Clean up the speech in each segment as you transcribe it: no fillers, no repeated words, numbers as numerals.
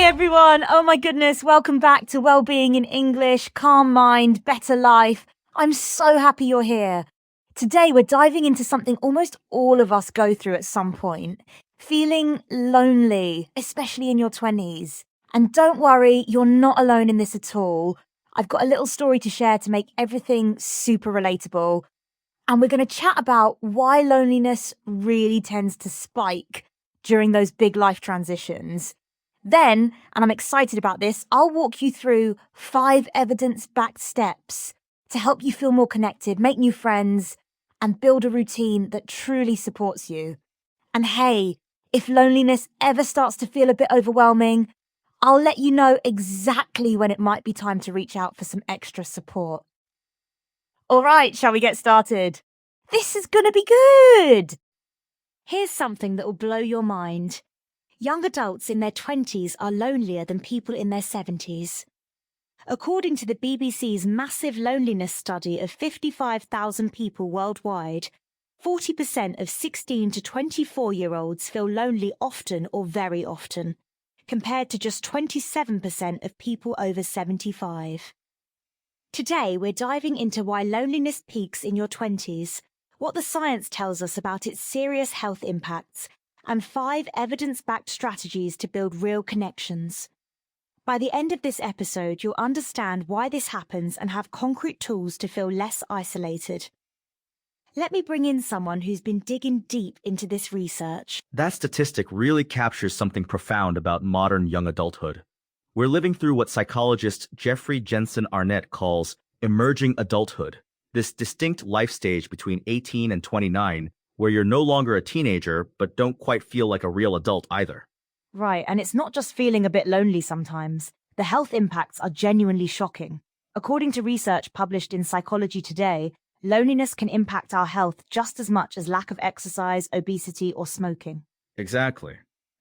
everyone. Oh my goodness. Welcome back to Wellbeing in English, Calm Mind, Better Life. I'm so happy you're here. Today, we're diving into something almost all of us go through at some point, feeling lonely, especially in your 20s. And don't worry, you're not alone in this at all. I've got a little story to share to make everything super relatable. And we're going to chat about why loneliness really tends to spike during those big life transitions. Then, and I'm excited about this, I'll walk you through 5 evidence-backed steps to help you feel more connected, make new friends, and build a routine that truly supports you. And hey, if loneliness ever starts to feel a bit overwhelming, I'll let you know exactly when it might be time to reach out for some extra support. All right, shall we get started? This is gonna be good! Here's something that will blow your mind. Young adults in their 20s are lonelier than people in their 70s. According to the BBC's massive loneliness study of 55,000 people worldwide, 40% of 16 to 24-year-olds feel lonely often or very often, compared to just 27% of people over 75. Today, we're diving into why loneliness peaks in your 20s, what the science tells us about its serious health impacts, and 5 evidence-backed strategies to build real connections. By the end of this episode, you'll understand why this happens and have concrete tools to feel less isolated. Let me bring in someone who's been digging deep into this research. That statistic really captures something profound about modern young adulthood. We're living through what psychologist Jeffrey Jensen Arnett calls emerging adulthood, this distinct life stage between 18 and 29, where you're no longer a teenager, but don't quite feel like a real adult either. Right, and it's not just feeling a bit lonely sometimes. The health impacts are genuinely shocking. According to research published in Psychology Today, loneliness can impact our health just as much as lack of exercise, obesity, or smoking. Exactly.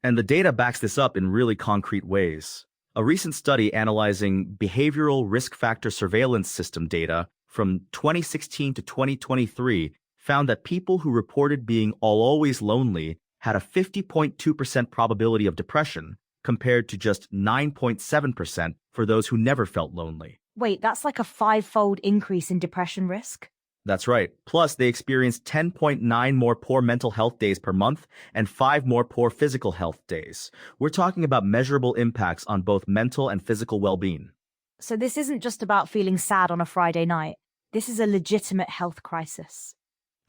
And the data backs this up in really concrete ways. A recent study analyzing behavioral risk factor surveillance system data from 2016 to 2023 found that people who reported being always lonely had a 50.2% probability of depression, compared to just 9.7% for those who never felt lonely. Wait, that's like a 5-fold increase in depression risk? That's right. Plus, they experienced 10.9 more poor mental health days per month and 5 more poor physical health days. We're talking about measurable impacts on both mental and physical well-being. So this isn't just about feeling sad on a Friday night. This is a legitimate health crisis.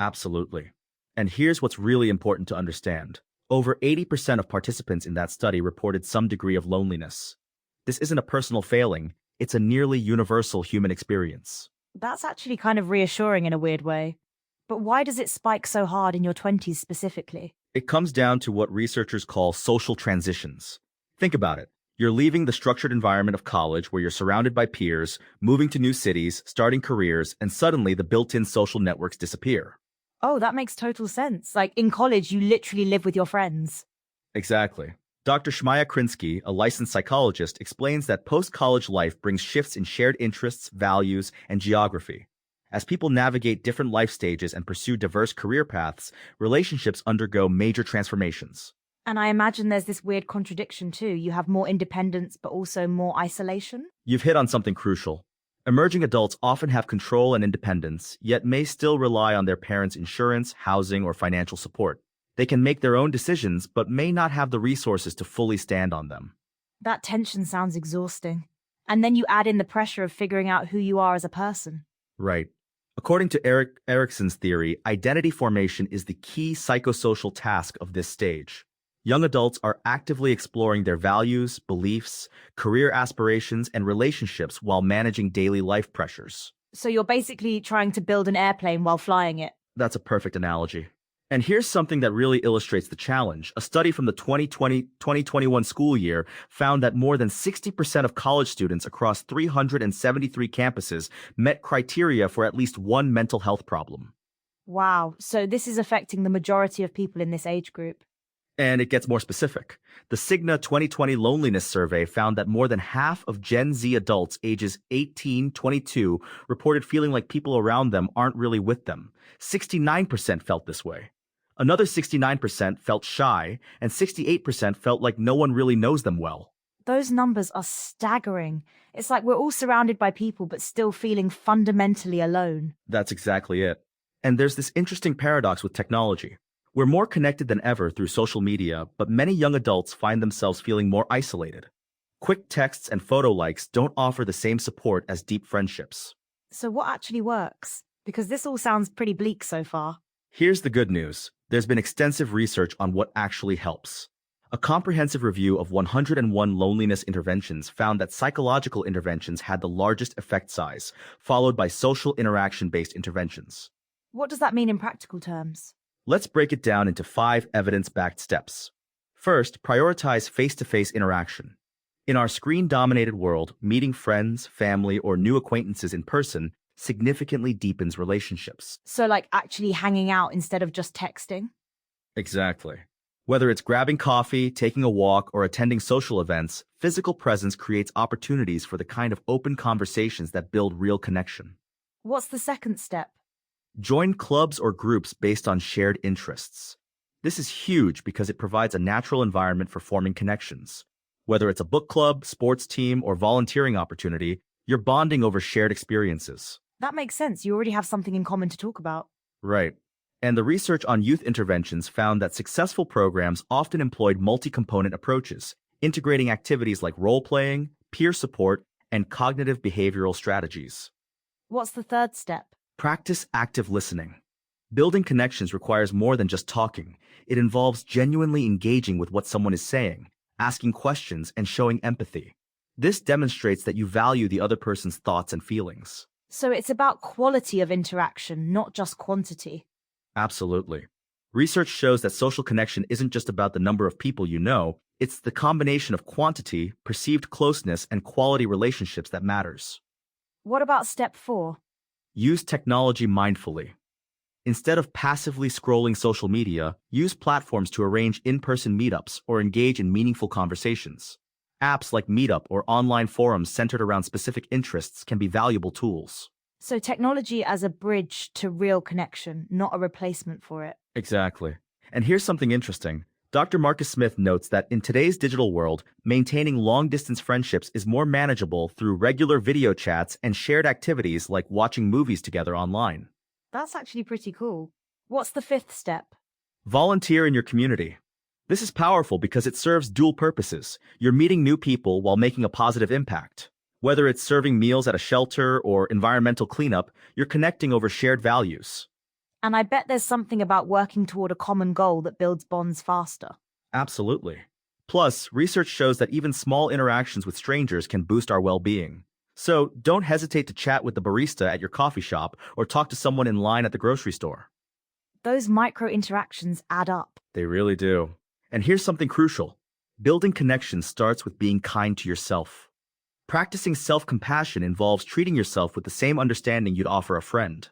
Absolutely. And here's what's really important to understand. Over 80% of participants in that study reported some degree of loneliness. This isn't a personal failing, it's a nearly universal human experience. That's actually kind of reassuring in a weird way. But why does it spike so hard in your 20s specifically? It comes down to what researchers call social transitions. Think about it. You're leaving the structured environment of college where you're surrounded by peers, moving to new cities, starting careers, and suddenly the built-in social networks disappear. Oh, that makes total sense. Like in college, you literally live with your friends. Exactly. Dr. Shmaya Krinsky, a licensed psychologist, explains that post-college life brings shifts in shared interests, values, and geography. As people navigate different life stages and pursue diverse career paths, relationships undergo major transformations. And I imagine there's this weird contradiction too. You have more independence, but also more isolation. You've hit on something crucial. Emerging adults often have control and independence, yet may still rely on their parents' insurance, housing, or financial support. They can make their own decisions, but may not have the resources to fully stand on them. That tension sounds exhausting. And then you add in the pressure of figuring out who you are as a person. Right. According to Erik Erikson's theory, identity formation is the key psychosocial task of this stage. Young adults are actively exploring their values, beliefs, career aspirations, and relationships while managing daily life pressures. So you're basically trying to build an airplane while flying it. That's a perfect analogy. And here's something that really illustrates the challenge. A study from the 2020-2021 school year found that more than 60% of college students across 373 campuses met criteria for at least one mental health problem. Wow, so this is affecting the majority of people in this age group. And it gets more specific. The Cigna 2020 Loneliness Survey found that more than half of Gen Z adults ages 18-22 reported feeling like people around them aren't really with them. 69% felt this way. Another 69% felt shy, and 68% felt like no one really knows them well. Those numbers are staggering. It's like we're all surrounded by people but still feeling fundamentally alone. That's exactly it. And there's this interesting paradox with technology. We're more connected than ever through social media, but many young adults find themselves feeling more isolated. Quick texts and photo likes don't offer the same support as deep friendships. So, what actually works? Because this all sounds pretty bleak so far. Here's the good news. There's been extensive research on what actually helps. A comprehensive review of 101 loneliness interventions found that psychological interventions had the largest effect size, followed by social interaction-based interventions. What does that mean in practical terms? Let's break it down into 5 evidence-backed steps. First, prioritize face-to-face interaction. In our screen-dominated world, meeting friends, family, or new acquaintances in person significantly deepens relationships. So, like actually hanging out instead of just texting? Exactly. Whether it's grabbing coffee, taking a walk, or attending social events, physical presence creates opportunities for the kind of open conversations that build real connection. What's the second step? Join clubs or groups based on shared interests. This is huge because it provides a natural environment for forming connections. Whether it's a book club, sports team, or volunteering opportunity, you're bonding over shared experiences. That makes sense. You already have something in common to talk about. Right. And the research on youth interventions found that successful programs often employed multi-component approaches, integrating activities like role-playing, peer support, and cognitive behavioral strategies. What's the third step? Practice active listening. Building connections requires more than just talking. It involves genuinely engaging with what someone is saying, asking questions, and showing empathy. This demonstrates that you value the other person's thoughts and feelings. So, it's about quality of interaction, not just quantity. Absolutely. Research shows that social connection isn't just about the number of people you know, it's the combination of quantity, perceived closeness, and quality relationships that matters. What about step 4? Use technology mindfully. Instead of passively scrolling social media, use platforms to arrange in-person meetups or engage in meaningful conversations. Apps like Meetup or online forums centered around specific interests can be valuable tools. So, technology as a bridge to real connection, not a replacement for it. Exactly. And here's something interesting. Dr. Marcus Smith notes that in today's digital world, maintaining long-distance friendships is more manageable through regular video chats and shared activities like watching movies together online. That's actually pretty cool. What's the 5th step? Volunteer in your community. This is powerful because it serves dual purposes. You're meeting new people while making a positive impact. Whether it's serving meals at a shelter or environmental cleanup, you're connecting over shared values. And I bet there's something about working toward a common goal that builds bonds faster. Absolutely. Plus, research shows that even small interactions with strangers can boost our well-being. So, don't hesitate to chat with the barista at your coffee shop or talk to someone in line at the grocery store. Those micro interactions add up. They really do. And here's something crucial. Building connections starts with being kind to yourself. Practicing self-compassion involves treating yourself with the same understanding you'd offer a friend.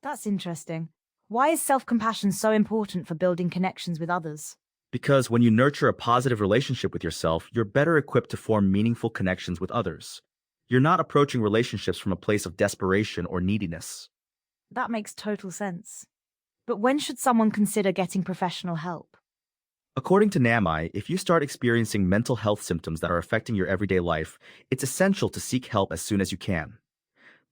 That's interesting. Why is self-compassion so important for building connections with others? Because when you nurture a positive relationship with yourself, you're better equipped to form meaningful connections with others. You're not approaching relationships from a place of desperation or neediness. That makes total sense. But when should someone consider getting professional help? According to NAMI, if you start experiencing mental health symptoms that are affecting your everyday life, it's essential to seek help as soon as you can.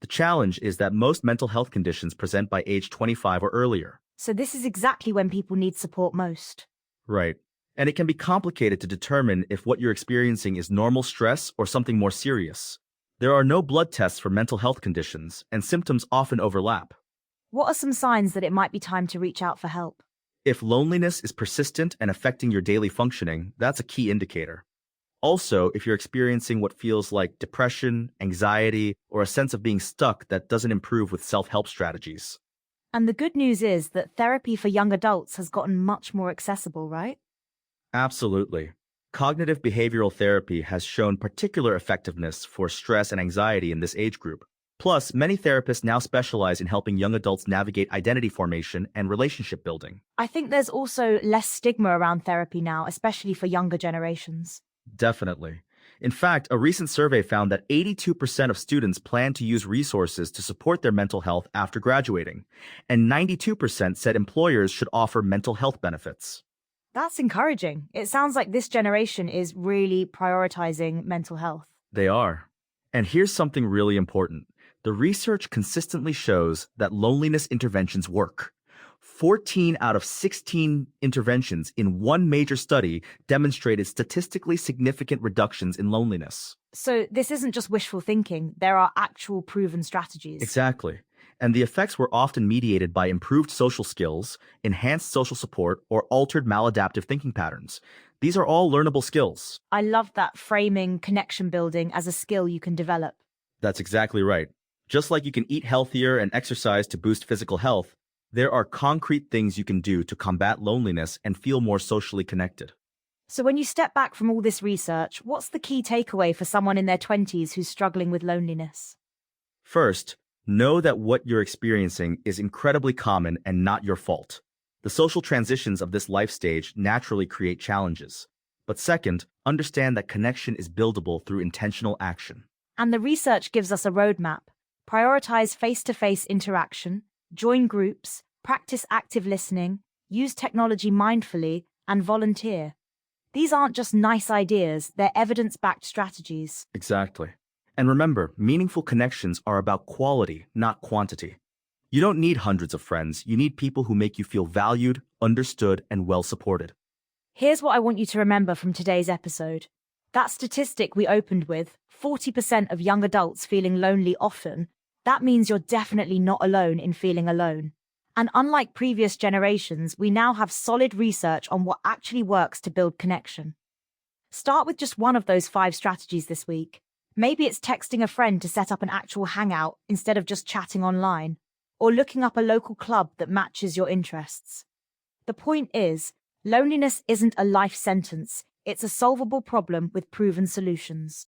The challenge is that most mental health conditions present by age 25 or earlier. So this is exactly when people need support most. Right. And it can be complicated to determine if what you're experiencing is normal stress or something more serious. There are no blood tests for mental health conditions, and symptoms often overlap. What are some signs that it might be time to reach out for help? If loneliness is persistent and affecting your daily functioning, that's a key indicator. Also, if you're experiencing what feels like depression, anxiety, or a sense of being stuck that doesn't improve with self-help strategies. And the good news is that therapy for young adults has gotten much more accessible, right? Absolutely. Cognitive behavioral therapy has shown particular effectiveness for stress and anxiety in this age group. Plus, many therapists now specialize in helping young adults navigate identity formation and relationship building. I think there's also less stigma around therapy now, especially for younger generations. Definitely. In fact, a recent survey found that 82% of students plan to use resources to support their mental health after graduating, and 92% said employers should offer mental health benefits. That's encouraging. It sounds like this generation is really prioritizing mental health. They are. And here's something really important. The research consistently shows that loneliness interventions work. 14 out of 16 interventions in one major study demonstrated statistically significant reductions in loneliness. So this isn't just wishful thinking, there are actual proven strategies. Exactly. And the effects were often mediated by improved social skills, enhanced social support, or altered maladaptive thinking patterns. These are all learnable skills. I love that framing connection building as a skill you can develop. That's exactly right. Just like you can eat healthier and exercise to boost physical health, there are concrete things you can do to combat loneliness and feel more socially connected. So when you step back from all this research, what's the key takeaway for someone in their 20s who's struggling with loneliness? First, know that what you're experiencing is incredibly common and not your fault. The social transitions of this life stage naturally create challenges. But second, understand that connection is buildable through intentional action. And the research gives us a roadmap. Prioritize face-to-face interaction, join groups, practice active listening, use technology mindfully, and volunteer. These aren't just nice ideas, they're evidence-backed strategies. Exactly. And remember, meaningful connections are about quality, not quantity. You don't need hundreds of friends. You need people who make you feel valued, understood, and well supported. Here's what I want you to remember from today's episode. That statistic we opened with, 40% of young adults feeling lonely often, that means you're definitely not alone in feeling alone. And unlike previous generations, we now have solid research on what actually works to build connection. Start with just one of those 5 strategies this week. Maybe it's texting a friend to set up an actual hangout instead of just chatting online, or looking up a local club that matches your interests. The point is, loneliness isn't a life sentence, it's a solvable problem with proven solutions.